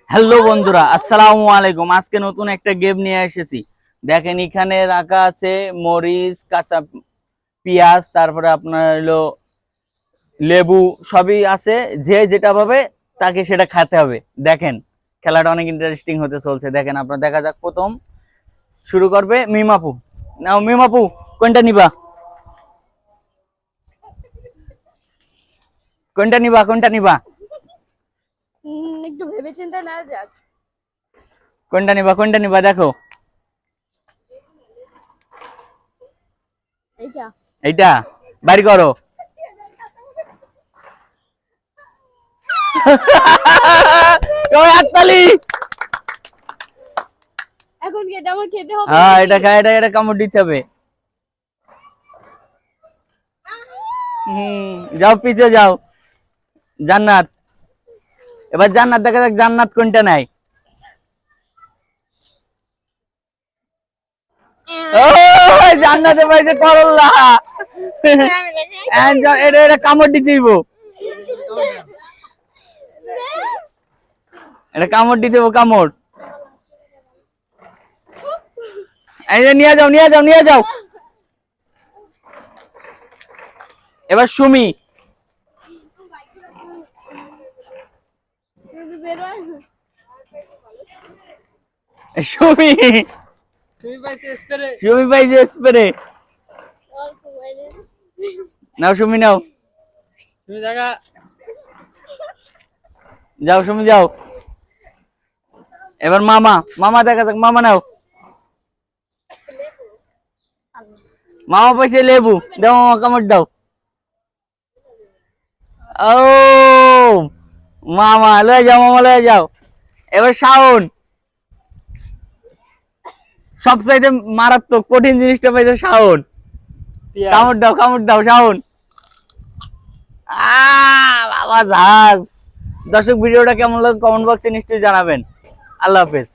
Hello বন্ধুরা, আসসালামু আলাইকুম। আজকে নতুন একটা গেম নিয়ে এসেছি। দেখেন এখানে রাখা আছে মরিচ, কাঁচা পেঁয়াজ, তারপরে আপনার হলো লেবু, সবই আছে। যে যেটা পাবে তাকে সেটা খেতে হবে। দেখেন খেলাটা অনেক ইন্টারেস্টিং হতে চলছে। দেখেন আপনার দেখা যাক, প্রথম শুরু করবে মিমাপু। নাও মিমাপু, কোনটা নিবা? কোনটা নিবা? কোনটা নিবা? একটু ভেবে চিন্তা না যাক। কোনটা নিবা? কোনটা নিবা? দেখো এইটা এইটা বাড়ি করো। হাততালি। এখন কি এটা আমার খেতে হবে? হ্যাঁ, নাকি? এটা খায়, এটা কামড় দিতে হবে। যাও পিছে যাও। জান্নাত, এবার জান্নাত দেখা যাক জান্নাত কোনটা নাই। ও জান্নাতে পাইছে করল্লা। এটা কামড় দিতে হইব। এটা কামড় দিতে হইব, কামড়। এই যে নিয়ে যাও, নিয়ে যাও, নিয়ে যাও। এবার সুমি। সুমি, সুমি পাইছে স্প্রে। নাও সুমি, নাও। যাও সুমি, যাও। এবার মামা, মামা দেখা যাক, মামা নাও। মামা পাইছে লেবু। দাও মামা, কামড় দাও। ও মামা লয়ে যাও, মামা লয়ে যাও। এবার শাওন, সবচাইতে মারাত্মক কঠিন জিনিসটা পাইছে শাওন। কামড় দাও, কামড় দাও শাওন। বাবা জাহাজ। দর্শক, ভিডিওটা কেমন লাগে কমেন্ট বক্সে নিশ্চয়ই জানাবেন। আল্লাহ হাফেজ।